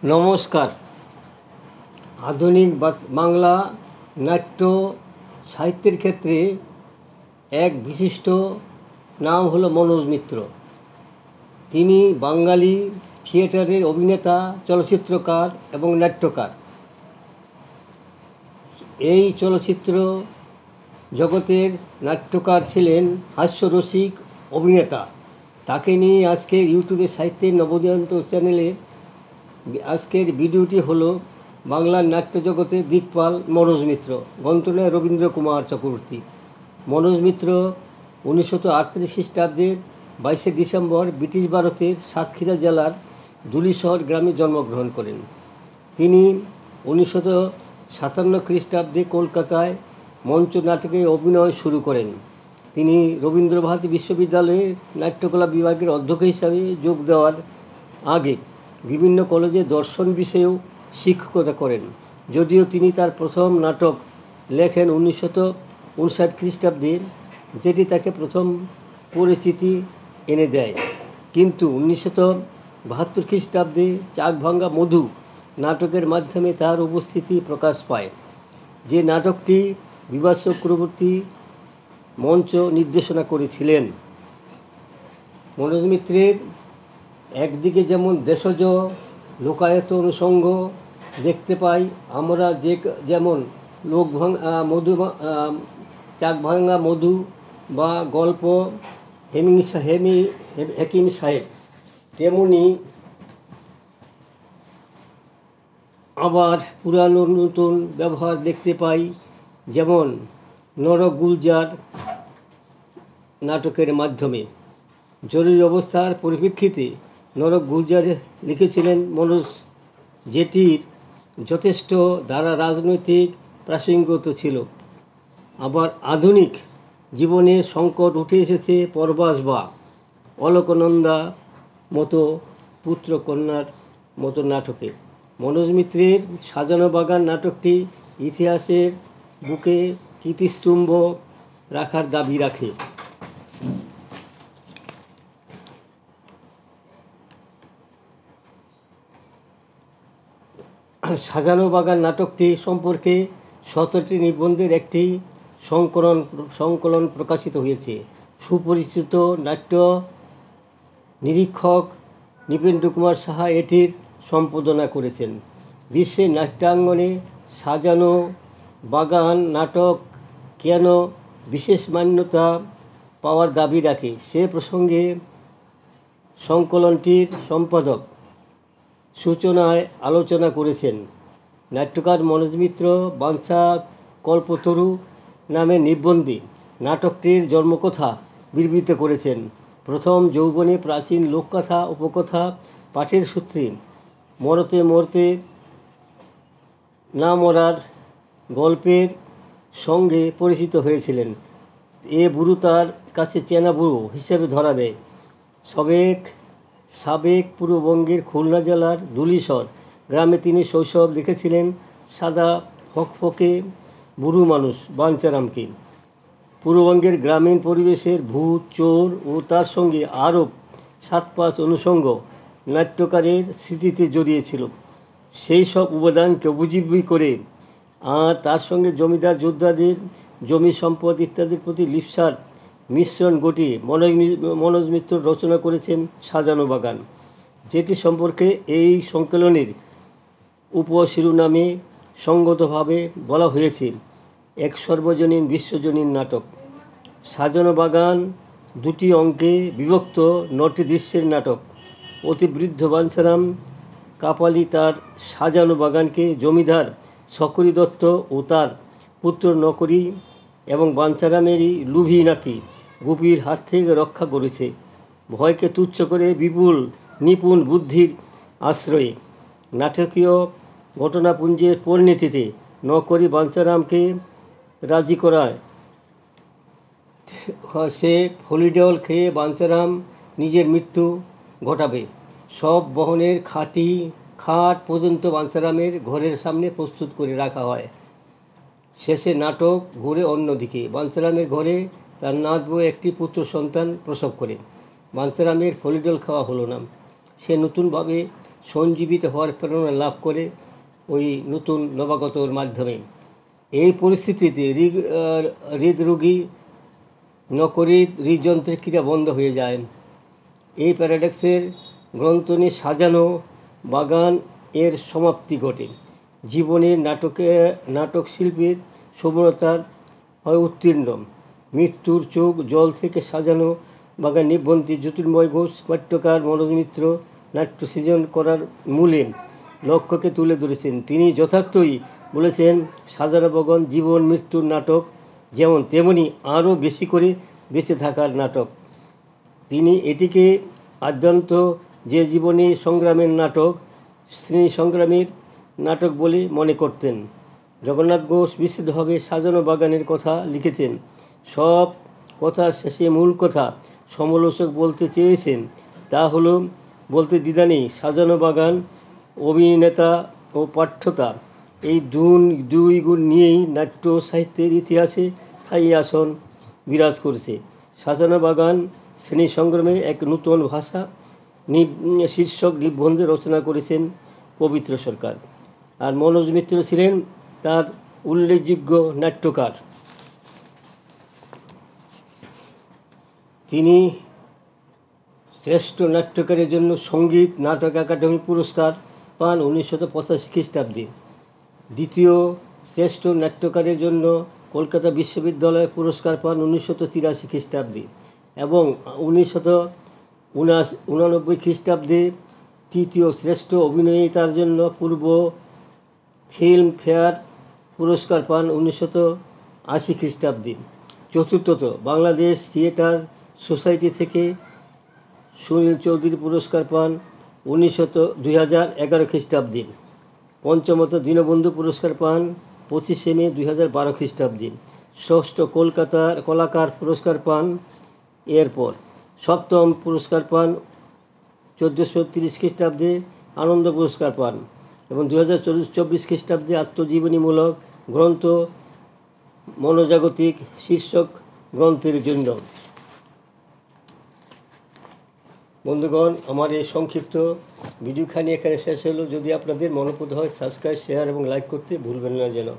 নমস্কার। আধুনিক বাংলা নাট্য সাহিত্যের ক্ষেত্রে এক বিশিষ্ট নাম হলো মনোজ মিত্র। তিনি বাঙালি থিয়েটারের অভিনেতা, চলচ্চিত্রকার এবং নাট্যকার। এই চলচ্চিত্র জগতের নাট্যকার ছিলেন হাস্যরসিক অভিনেতা। তাকে নিয়ে আজকের ইউটিউবে সাহিত্যের নবদিগন্ত চ্যানেলে আজকের ভিডিওটি হলো বাংলার নাট্য জগতের দিকপাল মনোজ মিত্র, গ্রন্থনায় রবীন্দ্র কুমার চক্রবর্তী। মনোজ মিত্র 1938 খ্রিস্টাব্দের 22 ডিসেম্বর ব্রিটিশ ভারতের সাতক্ষীরা জেলার দুলিশহর গ্রামে জন্মগ্রহণ করেন। তিনি 1957 খ্রিস্টাব্দে কলকাতায় মঞ্চ নাটকে অভিনয় শুরু করেন। তিনি রবীন্দ্রভারতী বিশ্ববিদ্যালয়ের নাট্যকলা বিভাগের অধ্যক্ষ হিসাবে যোগ দেওয়ার আগে বিভিন্ন কলেজে দর্শন বিষয়েও শিক্ষকতা করেন। যদিও তিনি তার প্রথম নাটক লেখেন 1959 খ্রিস্টাব্দে, যেটি তাকে প্রথম পরিচিতি এনে দেয়, কিন্তু 1972 খ্রিস্টাব্দে চাকভাঙ্গা মধু নাটকের মাধ্যমে তার উপস্থিতি প্রকাশ পায়। যে নাটকটি বিভাস চক্রবর্তী মঞ্চ নির্দেশনা করেছিলেন। মনোজ মিত্রের একদিকে যেমন দেশজ লোকায়ত অনুষঙ্গ দেখতে পাই আমরা, যেমন চাকভাঙ্গা মধু বা গল্প হেকিম সাহেব, তেমনি আবার পুরানো নতুন ব্যবহার দেখতে পাই, যেমন নরগুলজার নাটকের মাধ্যমে। জরুরি অবস্থার পরিপ্রেক্ষিতে নরগুলজার লিখেছিলেন মনোজ, যেটির যথেষ্ট ধারা রাজনৈতিক প্রাসঙ্গিকতা ছিল। আবার আধুনিক জীবনে সংকট উঠে এসেছে পরবাস বা অলকনন্দা মতো পুত্রকন্যার মতো নাটকে। মনোজ মিত্রের সাজানো বাগান নাটকটি ইতিহাসের বুকে কীর্তিস্তম্ভ রাখার দাবি রাখে। সাজানো বাগান নাটকটি সম্পর্কে 17টি নিবন্ধের একটি সংকলন প্রকাশিত হয়েছে। সুপরিচিত নাট্য নিরীক্ষক নৃপেন্দ্র কুমার সাহা এটির সম্পাদনা করেছেন। বিশ্বের নাট্যাঙ্গনে সাজানো বাগান নাটক কেন বিশেষ মান্যতা পাওয়ার দাবি রাখে, সে প্রসঙ্গে সংকলনটির সম্পাদক সূচনায় আলোচনা করেছেন। নাট্যকার মনোজ মিত্র বাঞ্ছা কল্পতরু নামে নিবন্ধে নাটকটির জন্মকথা বিবৃত করেছেন। প্রথম যৌবনে প্রাচীন লোককথা উপকথা পাঠের সূত্রে মরতে মরতে না মরার গল্পের সঙ্গে পরিচিত হয়েছিলেন। এ বুড়ো তার কাছে চেনা বুড়ো হিসেবে ধরা দেয়। সাবেক পূর্ববঙ্গের খুলনা জেলার দুলিশহর গ্রামে তিনি শৈশব দেখেছিলেন সাদা ফকফকে বুড়ো মানুষ বাঞ্ছারামকে। পূর্ববঙ্গের গ্রামীণ পরিবেশের ভূত, চোর ও তার সঙ্গে আরও 7-5 অনুষঙ্গ নাট্যকারের স্মৃতিতে জড়িয়েছিল। সেই সব উপাদানকে উপজীব্য করে আর তার সঙ্গে জমিদার যোদ্ধাদের জমি সম্পদ ইত্যাদির প্রতি লিপ্সার মিশ্রণ ঘটিয়ে মনোজ মিত্র রচনা করেছেন সাজানো বাগান, যেটি সম্পর্কে এই সংকলনের উপশিরোনামে সঙ্গতভাবে বলা হয়েছে এক সর্বজনীন বিশ্বজনীন নাটক। সাজানো বাগান 2টি অঙ্কে বিভক্ত 9টি দৃশ্যের নাটক। অতি বৃদ্ধ বাঞ্ছারাম কাপালি তার সাজানো বাগানকে জমিদার শকরি দত্ত ও তার পুত্র নকরি এবং বাঞ্ছারামেরই লুভি নাতি গুপির হাত থেকে রক্ষা করেছে। ভয়কে তুচ্ছ করে বিপুল নিপুণ বুদ্ধির আশ্রয়ে নাটকীয় ঘটনাপুঞ্জের পরিণতিতে নকরি বাঞ্ছারামকে রাজি করায় সে ফলিডল খেয়ে বাঞ্ছারাম নিজের মৃত্যু ঘটাবে। সব বহনের খাট পর্যন্ত বাঞ্ছারামের ঘরের সামনে প্রস্তুত করে রাখা হয়। শেষে নাটক ঘুরে অন্যদিকে। বাঞ্ছারামের ঘরে তার নাত বউ একটি পুত্র সন্তান প্রসব করে। বাঞ্ছারামের ফলিডল খাওয়া হলো না। সে নতুনভাবে সঞ্জীবিত হওয়ার প্রেরণা লাভ করে ওই নতুন নবাগতর মাধ্যমে। এই পরিস্থিতিতে হৃদরোগী নকরিত হৃদযন্ত্রের ক্রিয়া বন্ধ হয়ে যায়। এই প্যারাডক্সের গ্রন্থ নিয়ে সাজানো বাগান এর সমাপ্তি ঘটে। জীবনের নাটক শিল্পীর সফলতার হয় উত্তীর্ণ। মৃত্যুর চোখ জল থেকে সাজানো বাগান নিবন্ধী জ্যোতির্ময় ঘোষ নাট্যকার মনোজ মিত্র নাট্য সৃজন করার মূলে লক্ষ্যকে তুলে ধরেছেন। তিনি যথার্থই বলেছেন, সাজানো বাগান জীবন মৃত্যুর নাটক, যেমন তেমনি আরও বেশি করে বেঁচে থাকার নাটক। তিনি এটিকে আদ্যন্ত যে জীবনী সংগ্রামের নাটক, শ্রেণী সংগ্রামের নাটক বলে মনে করতেন। জগন্নাথ ঘোষ বিস্তৃতভাবে সাজানো বাগানের কথা লিখেছেন। সব কথার শেষে মূল কথা সমালোচক বলতে চেয়েছেন তা হলো বলতে দ্বিধা নেই, সাজানো বাগান অভিনেতা ও পাঠ্যতা এই দুই গুণ নিয়েই নাট্য সাহিত্যের ইতিহাসে স্থায়ী আসন বিরাজ করছে। সাজানো বাগান শ্রেণী সংগ্রামে এক নূতন ভাষা শীর্ষক নিবন্ধে রচনা করেছেন পবিত্র সরকার। আর মনোজ মিত্র ছিলেন তার উল্লেখযোগ্য নাট্যকার। তিনি শ্রেষ্ঠ নাট্যকারের জন্য সঙ্গীত নাটক একাডেমি পুরস্কার পান 1985 খ্রিস্টাব্দে। দ্বিতীয় শ্রেষ্ঠ নাট্যকারের জন্য কলকাতা বিশ্ববিদ্যালয় পুরস্কার পান 1983 খ্রিস্টাব্দে এবং 1989 খ্রিস্টাব্দে তৃতীয় শ্রেষ্ঠ অভিনেতার জন্য পূর্ব ফিল্মফেয়ার পুরস্কার পান 1980 খ্রিস্টাব্দে। চতুর্থত বাংলাদেশ থিয়েটার সোসাইটি থেকে সুনীল চৌধুরী পুরস্কার পান 2011 খ্রিস্টাব্দে। পঞ্চমত দীনবন্ধু পুরস্কার পান 25 মে 2012 খ্রিস্টাব্দে। ষষ্ঠ কলকাতার কলাকার পুরস্কার পান এরপর। সপ্তম পুরস্কার পান 1430 খ্রিস্টাব্দে আনন্দ পুরস্কার পান এবং 2024 খ্রিস্টাব্দে আত্মজীবনীমূলক গ্রন্থ মনোজাগতিক শীর্ষক গ্রন্থের জন্য। বন্ধুগণ, আমার এই সংক্ষিপ্ত ভিডিওখানি এখানে শেষ হলো। যদি আপনাদের মনোপুত হয় সাবস্ক্রাইব, শেয়ার এবং লাইক করতে ভুলবেন না যেন।